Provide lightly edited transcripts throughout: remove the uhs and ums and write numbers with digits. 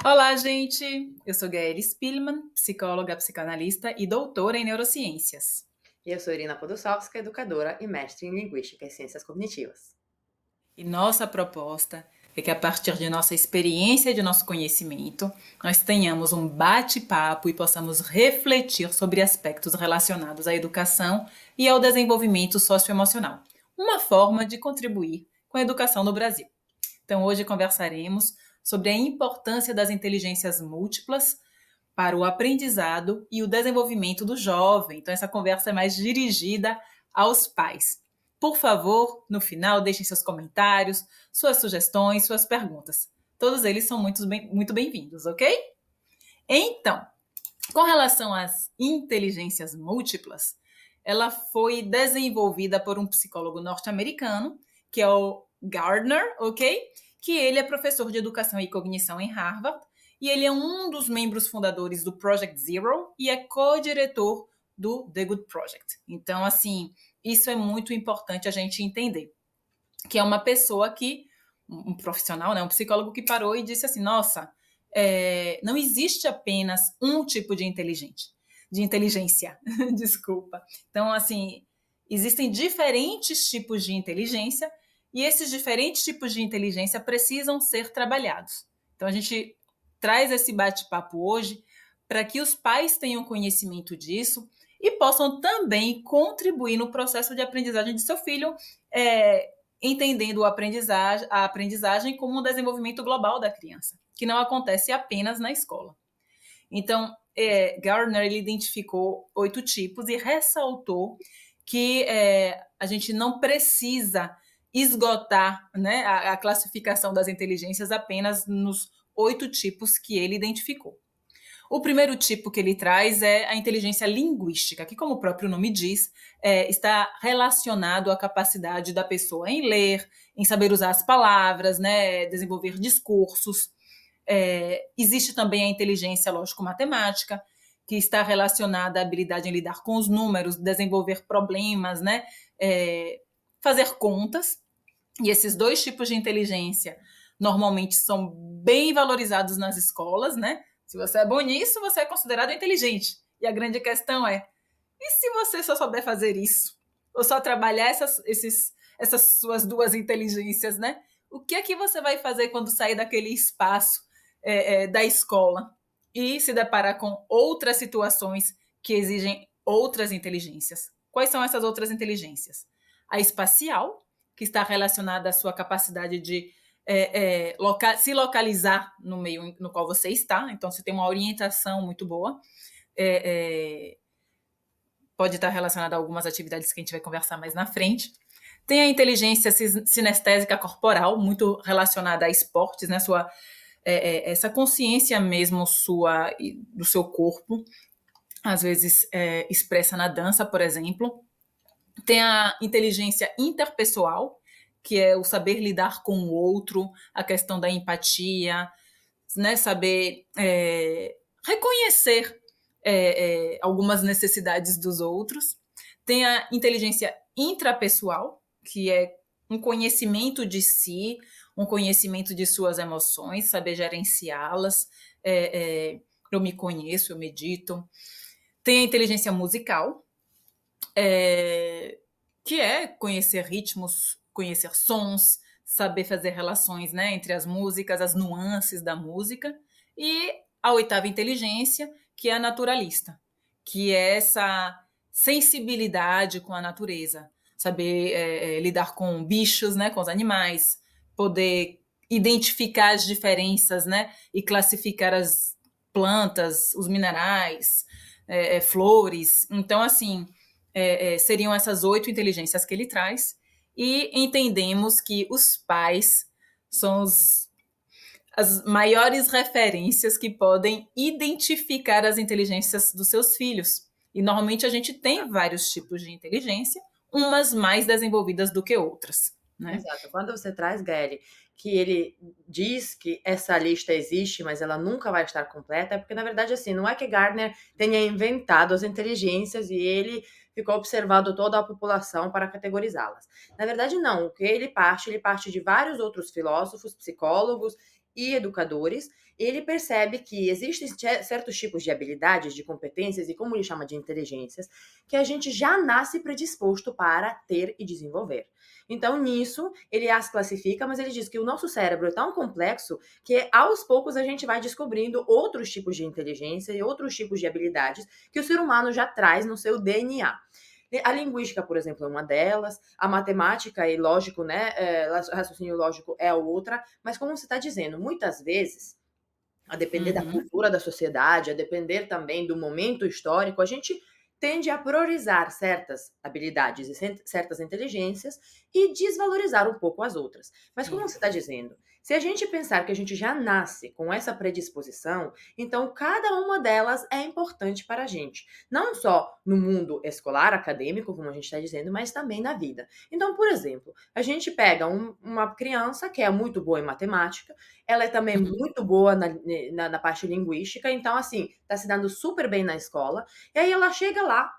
Olá, gente! Eu sou Gaelle Spillman, psicóloga, psicanalista e doutora em neurociências. E eu sou Irina Podosowska, educadora e mestre em Linguística e Ciências Cognitivas. E nossa proposta é que, a partir de nossa experiência e de nosso conhecimento, nós tenhamos um bate-papo e possamos refletir sobre aspectos relacionados à educação e ao desenvolvimento socioemocional. Uma forma de contribuir com a educação no Brasil. Então, hoje conversaremos sobre a importância das inteligências múltiplas para o aprendizado e o desenvolvimento do jovem. Então, essa conversa é mais dirigida aos pais. Por favor, no final, deixem seus comentários, suas sugestões, suas perguntas. Todos eles são muito bem-vindos, ok? Então, com relação às inteligências múltiplas, ela foi desenvolvida por um psicólogo norte-americano, que é o Gardner, ok? Que ele é professor de educação e cognição em Harvard, e ele é um dos membros fundadores do Project Zero e é co-diretor do The Good Project. Então, assim, isso é muito importante a gente entender, que é uma pessoa que, um profissional, né, um psicólogo que parou e disse assim, nossa, não existe apenas um tipo de inteligência, desculpa. Então, assim, existem diferentes tipos de inteligência e esses diferentes tipos de inteligência precisam ser trabalhados. Então, a gente traz esse bate-papo hoje para que os pais tenham conhecimento disso e possam também contribuir no processo de aprendizagem de seu filho, entendendo a aprendizagem como um desenvolvimento global da criança, que não acontece apenas na escola. Então, Gardner ele identificou 8 tipos e ressaltou que a gente não precisa esgotar, né, a classificação das inteligências apenas nos 8 tipos que ele identificou. O primeiro tipo que ele traz é a inteligência linguística, que, como o próprio nome diz, está relacionado à capacidade da pessoa em ler, em saber usar as palavras, né, desenvolver discursos. Existe também a inteligência lógico-matemática, que está relacionada à habilidade em lidar com os números, desenvolver problemas, né, fazer contas. E esses dois tipos de inteligência normalmente são bem valorizados nas escolas, né? Se você é bom nisso, você é considerado inteligente. E a grande questão é: e se você só souber fazer isso? Ou só trabalhar essas suas duas inteligências, né? O que é que você vai fazer quando sair daquele espaço da escola e se deparar com outras situações que exigem outras inteligências? Quais são essas outras inteligências? A espacial, que está relacionada à sua capacidade de se localizar no meio no qual você está. Então, você tem uma orientação muito boa. Pode estar relacionada a algumas atividades que a gente vai conversar mais na frente. Tem a inteligência sinestésica corporal, muito relacionada a esportes, né? Essa consciência mesmo sua do seu corpo, às vezes expressa na dança, por exemplo. Tem a inteligência interpessoal, que é o saber lidar com o outro, a questão da empatia, né? Saber reconhecer algumas necessidades dos outros. Tem a inteligência intrapessoal, que é um conhecimento de si, um conhecimento de suas emoções, saber gerenciá-las. Eu me conheço, eu medito. Tem a inteligência musical, que é conhecer ritmos, conhecer sons, saber fazer relações, né, entre as músicas, as nuances da música. E a oitava inteligência, que é a naturalista, que é essa sensibilidade com a natureza, saber lidar com bichos, né, com os animais, poder identificar as diferenças, né, e classificar as plantas, os minerais, flores. Então, assim, seriam essas 8 inteligências que ele traz, e entendemos que os pais são as maiores referências que podem identificar as inteligências dos seus filhos. E normalmente a gente tem vários tipos de inteligência, umas mais desenvolvidas do que outras, né? Exato. Quando você traz, Gaelle, que ele diz que essa lista existe, mas ela nunca vai estar completa, é porque, na verdade, assim, não é que Gardner tenha inventado as inteligências e ele ficou observando toda a população para categorizá-las. Na verdade, não. O que ele parte de vários outros filósofos, psicólogos e educadores, ele percebe que existem certos tipos de habilidades, de competências e como ele chama de inteligências, que a gente já nasce predisposto para ter e desenvolver. Então, nisso, ele as classifica, mas ele diz que o nosso cérebro é tão complexo que aos poucos a gente vai descobrindo outros tipos de inteligência e outros tipos de habilidades que o ser humano já traz no seu DNA. A linguística, por exemplo, é uma delas, a matemática e lógico, né, raciocínio lógico é a outra, mas como você está dizendo, muitas vezes, a depender da Uhum. cultura da sociedade, a depender também do momento histórico, a gente tende a priorizar certas habilidades e certas inteligências e desvalorizar um pouco as outras. Mas como Sim. você está dizendo, se a gente pensar que a gente já nasce com essa predisposição, então cada uma delas é importante para a gente. Não só no mundo escolar, acadêmico, como a gente está dizendo, mas também na vida. Então, por exemplo, a gente pega uma criança que é muito boa em matemática, ela é também Uhum. muito boa na parte linguística, então, assim, tá se dando super bem na escola. E aí ela chega lá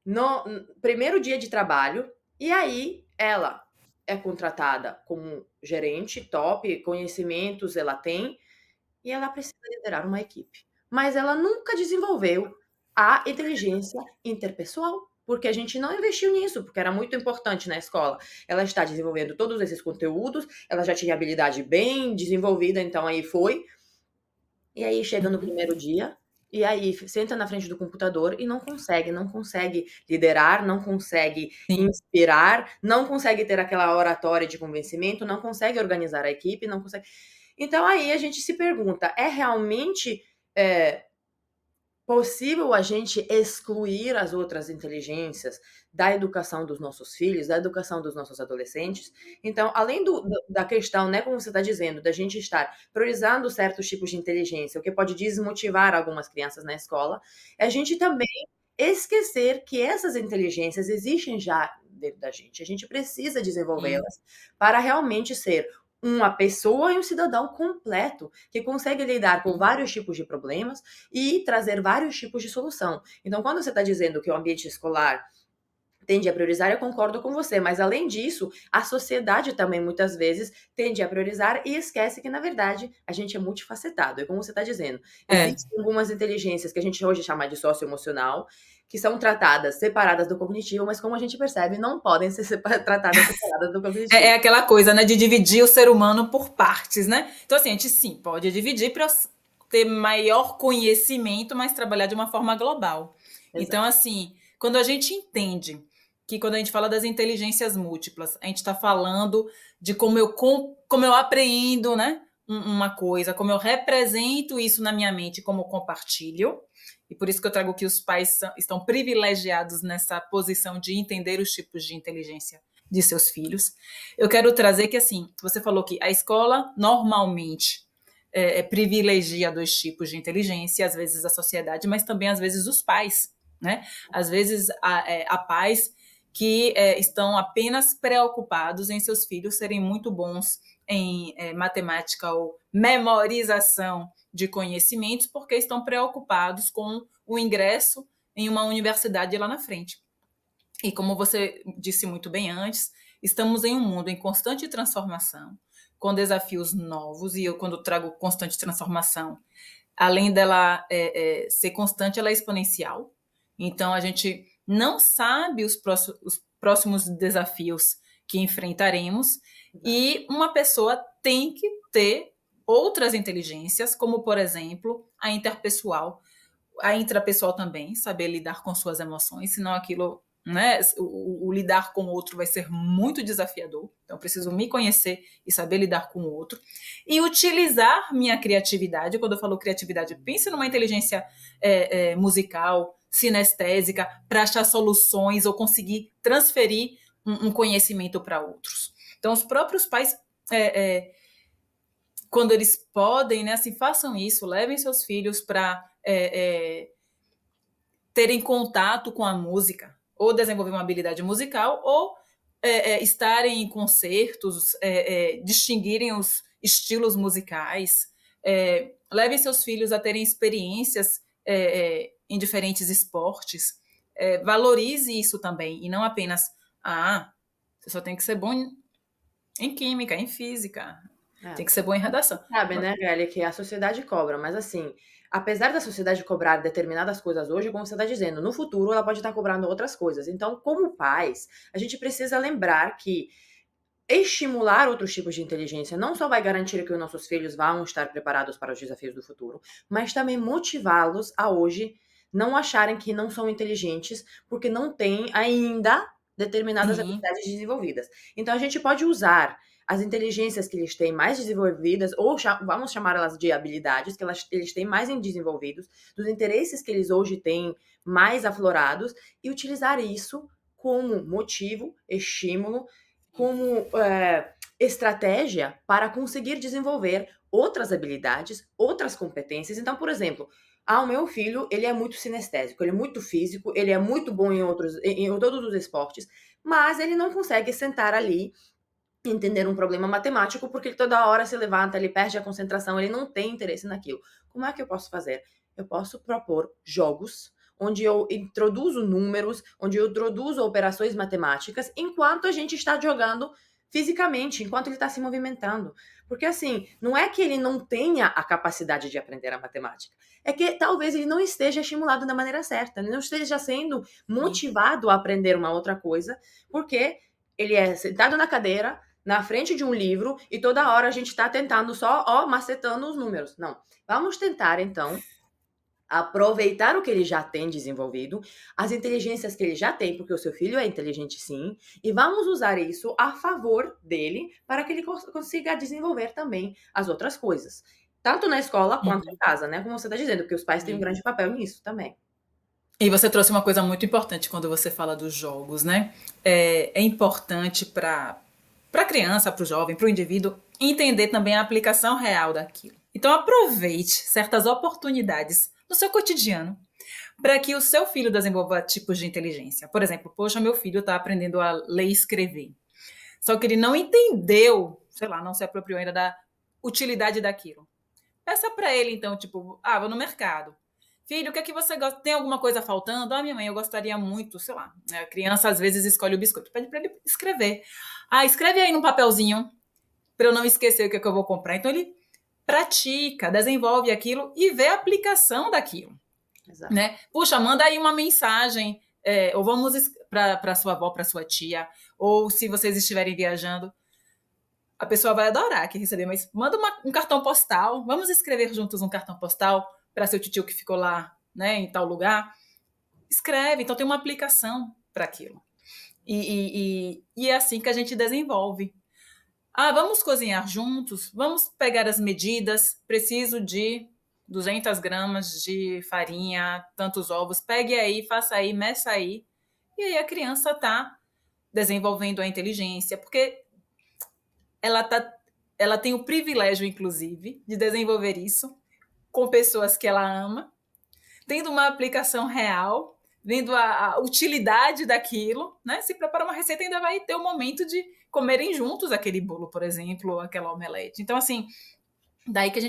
no primeiro dia de trabalho, e aí ela é contratada como gerente top, conhecimentos ela tem, e ela precisa liderar uma equipe. Mas ela nunca desenvolveu a inteligência interpessoal, porque a gente não investiu nisso, porque era muito importante na escola. Ela está desenvolvendo todos esses conteúdos, ela já tinha habilidade bem desenvolvida, então aí foi. E aí chega no Uhum. primeiro dia, e aí senta na frente do computador e não consegue liderar, não consegue Sim. inspirar, não consegue ter aquela oratória de convencimento, não consegue organizar a equipe, não consegue. Então aí a gente se pergunta, é realmente possível a gente excluir as outras inteligências da educação dos nossos filhos, da educação dos nossos adolescentes? Então, além da questão, né, como você está dizendo, da gente estar priorizando certos tipos de inteligência, o que pode desmotivar algumas crianças na escola, é a gente também esquecer que essas inteligências existem já dentro da gente. A gente precisa Sim. desenvolvê-las para realmente ser uma pessoa e um cidadão completo, que consegue lidar com vários tipos de problemas e trazer vários tipos de solução. Então, quando você está dizendo que o ambiente escolar tende a priorizar, eu concordo com você, mas além disso, a sociedade também muitas vezes tende a priorizar e esquece que, na verdade, a gente é multifacetado. É como você está dizendo, É. existem algumas inteligências que a gente hoje chama de socioemocional, que são tratadas separadas do cognitivo, mas como a gente percebe, não podem ser tratadas separadas do É cognitivo. aquela coisa, né, de dividir o ser humano por partes, né? Então, assim, a gente sim pode dividir para ter maior conhecimento, mas trabalhar de uma forma global. Então, Exato. assim, quando a gente entende que quando a gente fala das inteligências múltiplas, a gente está falando de como eu apreendo, né, uma coisa, como eu represento isso na minha mente, como eu compartilho. E por isso que eu trago que os pais estão privilegiados nessa posição de entender os tipos de inteligência de seus filhos. Eu quero trazer que, assim, você falou que a escola normalmente privilegia dois tipos de inteligência, às vezes a sociedade, mas também às vezes os pais, né? Às vezes há pais que estão apenas preocupados em seus filhos serem muito bons em matemática ou memorização de conhecimentos, porque estão preocupados com o ingresso em uma universidade lá na frente. E como você disse muito bem antes, estamos em um mundo em constante transformação, com desafios novos, e eu, quando trago constante transformação, além dela ser constante, ela é exponencial. Então, a gente não sabe os próximos desafios que enfrentaremos, e uma pessoa tem que ter outras inteligências, como, por exemplo, a interpessoal, a intrapessoal também, saber lidar com suas emoções, senão aquilo, né, o lidar com o outro vai ser muito desafiador. Então, eu preciso me conhecer e saber lidar com o outro. E utilizar minha criatividade. Quando eu falo criatividade, pense numa inteligência musical, sinestésica, para achar soluções ou conseguir transferir um conhecimento para outros. Então, os próprios pais, quando eles podem, né, assim, façam isso, levem seus filhos para terem contato com a música, ou desenvolver uma habilidade musical, ou estarem em concertos, distinguirem os estilos musicais, levem seus filhos a terem experiências em diferentes esportes, valorize isso também, e não apenas, você só tem que ser bom em química, em física. É. Tem que ser bom em redação. Sabe, né, Galia, que a sociedade cobra, mas assim, apesar da sociedade cobrar determinadas coisas hoje, como você está dizendo, no futuro ela pode estar cobrando outras coisas. Então, como pais, a gente precisa lembrar que estimular outros tipos de inteligência não só vai garantir que os nossos filhos vão estar preparados para os desafios do futuro, mas também motivá-los a hoje não acharem que não são inteligentes porque não têm ainda determinadas Sim, habilidades desenvolvidas. Então a gente pode usar as inteligências que eles têm mais desenvolvidas, ou vamos chamar elas de habilidades, que eles têm mais desenvolvidos, dos interesses que eles hoje têm mais aflorados, e utilizar isso como motivo, estímulo, como estratégia para conseguir desenvolver outras habilidades, outras competências. Então, por exemplo, o meu filho, ele é muito sinestésico, ele é muito físico, ele é muito bom em todos os esportes, mas ele não consegue sentar ali e entender um problema matemático porque ele toda hora se levanta, ele perde a concentração, ele não tem interesse naquilo. Como é que eu posso fazer? Eu posso propor jogos onde eu introduzo números, onde eu introduzo operações matemáticas, enquanto a gente está jogando fisicamente, enquanto ele está se movimentando. Porque assim, não é que ele não tenha a capacidade de aprender a matemática, é que talvez ele não esteja estimulado da maneira certa, ele não esteja sendo sim. motivado a aprender uma outra coisa, porque ele é sentado na cadeira, na frente de um livro, e toda hora a gente está tentando só, macetando os números. Não. Vamos tentar, então, aproveitar o que ele já tem desenvolvido, as inteligências que ele já tem, porque o seu filho é inteligente sim, e vamos usar isso a favor dele para que ele consiga desenvolver também as outras coisas. Tanto na escola quanto em Uhum, casa, né? Como você está dizendo, porque os pais têm um sim. grande papel nisso também. E você trouxe uma coisa muito importante quando você fala dos jogos, né? É importante para a criança, para o jovem, para o indivíduo, entender também a aplicação real daquilo. Então, aproveite certas oportunidades no seu cotidiano para que o seu filho desenvolva tipos de inteligência. Por exemplo, poxa, meu filho está aprendendo a ler e escrever. Só que ele não entendeu, sei lá, não se apropriou ainda da utilidade daquilo. Peça para ele, então, tipo, vou no mercado. Filho, o que é que você gosta? Tem alguma coisa faltando? Minha mãe, eu gostaria muito, sei lá. A criança às vezes escolhe o biscoito. Pede para ele escrever. Escreve aí num papelzinho para eu não esquecer o que é que eu vou comprar. Então ele pratica, desenvolve aquilo e vê a aplicação daquilo, Exato. né? Puxa, manda aí uma mensagem, ou vamos para sua avó, para sua tia, ou se vocês estiverem viajando, a pessoa vai adorar aqui receber, mas manda um cartão postal, vamos escrever juntos um cartão postal para seu tio que ficou lá, né, em tal lugar. Escreve, então tem uma aplicação para aquilo. E é assim que a gente desenvolve. Vamos cozinhar juntos, vamos pegar as medidas, preciso de 200 gramas de farinha, tantos ovos, pegue aí, faça aí, meça aí. E aí a criança está desenvolvendo a inteligência, porque ela, tá, ela tem o privilégio, inclusive, de desenvolver isso com pessoas que ela ama, tendo uma aplicação real, vendo a utilidade daquilo, né? Se prepara uma receita, ainda vai ter o momento de comerem juntos aquele bolo, por exemplo, ou aquela omelete. Então, assim, daí que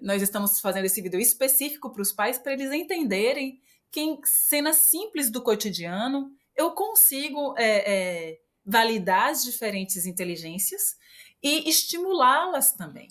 nós estamos fazendo esse vídeo específico para os pais, para eles entenderem que em cenas simples do cotidiano eu consigo validar as diferentes inteligências e estimulá-las também.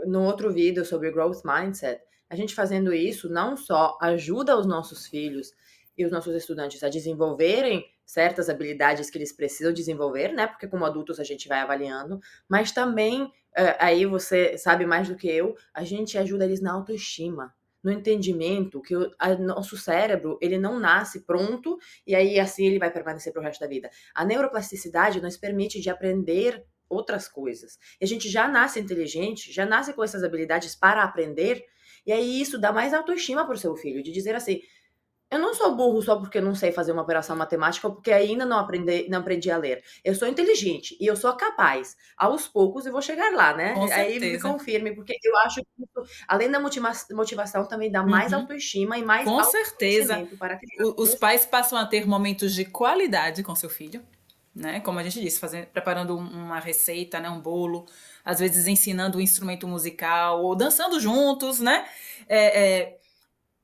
No outro vídeo sobre Growth Mindset, a gente fazendo isso não só ajuda os nossos filhos e os nossos estudantes a desenvolverem certas habilidades que eles precisam desenvolver, né? Porque como adultos a gente vai avaliando, mas também, aí você sabe mais do que eu, a gente ajuda eles na autoestima, no entendimento que nosso cérebro, ele não nasce pronto e aí assim ele vai permanecer para o resto da vida. A neuroplasticidade nos permite de aprender outras coisas. E a gente já nasce inteligente, já nasce com essas habilidades para aprender, e aí isso dá mais autoestima para o seu filho, de dizer assim: eu não sou burro só porque eu não sei fazer uma operação matemática ou porque ainda não aprendi a ler. Eu sou inteligente e eu sou capaz. Aos poucos eu vou chegar lá, né? Com Aí me certeza. confirme, porque eu acho que isso, além da motivação, também dá mais Uhum. autoestima e mais Com certeza. autoconhecimento para a criança. Os pais passam a ter momentos de qualidade com seu filho, né? Como a gente disse, preparando uma receita, né? Um bolo, às vezes ensinando um instrumento musical ou dançando juntos, né? É, é,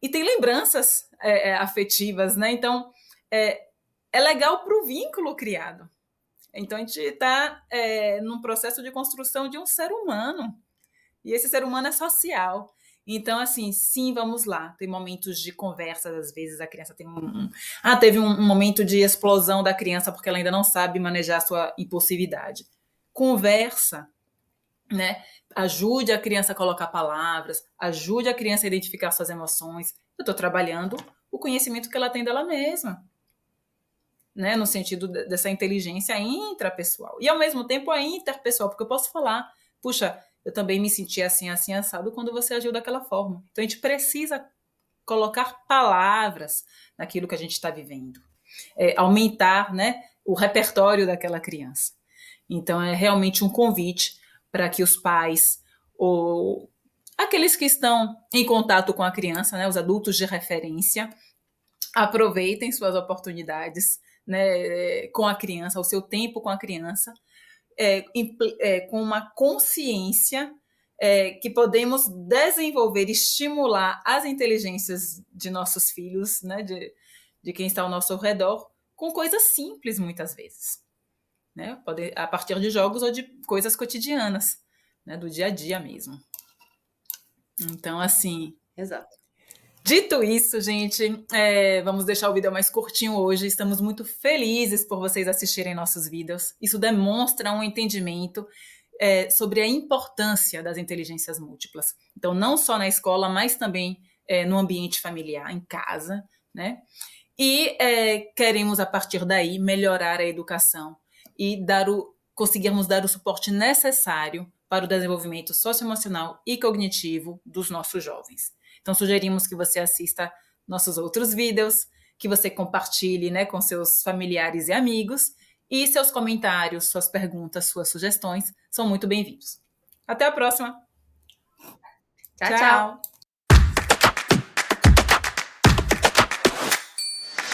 e tem lembranças afetivas, né? Então é legal para o vínculo criado. Então a gente está num processo de construção de um ser humano. E esse ser humano é social. Então, assim, sim, vamos lá. Tem momentos de conversa, às vezes a criança tem teve um momento de explosão da criança porque ela ainda não sabe manejar a sua impulsividade. Conversa, né? Ajude a criança a colocar palavras, ajude a criança a identificar suas emoções. Eu estou trabalhando o conhecimento que ela tem dela mesma, né? No sentido dessa inteligência intrapessoal. E, ao mesmo tempo, a interpessoal, porque eu posso falar, puxa, eu também me senti assim, assim, assado quando você agiu daquela forma. Então, a gente precisa colocar palavras naquilo que a gente está vivendo. Aumentar, né, o repertório daquela criança. Então, é realmente um convite para que os pais, ou aqueles que estão em contato com a criança, né, os adultos de referência, aproveitem suas oportunidades, né, com a criança, o seu tempo com a criança, com uma consciência que podemos desenvolver, estimular as inteligências de nossos filhos, né, de quem está ao nosso redor, com coisas simples, muitas vezes. Né? A partir de jogos ou de coisas cotidianas, né, do dia a dia mesmo. Então, assim... Exato. Dito isso, gente, vamos deixar o vídeo mais curtinho hoje. Estamos muito felizes por vocês assistirem nossos vídeos. Isso demonstra um entendimento sobre a importância das inteligências múltiplas. Então, não só na escola, mas também no ambiente familiar, em casa, né? E queremos, a partir daí, melhorar a educação e conseguirmos dar o suporte necessário para o desenvolvimento socioemocional e cognitivo dos nossos jovens. Então, sugerimos que você assista nossos outros vídeos, que você compartilhe, né, com seus familiares e amigos, e seus comentários, suas perguntas, suas sugestões são muito bem-vindos. Até a próxima! Tchau, tchau! Tchau!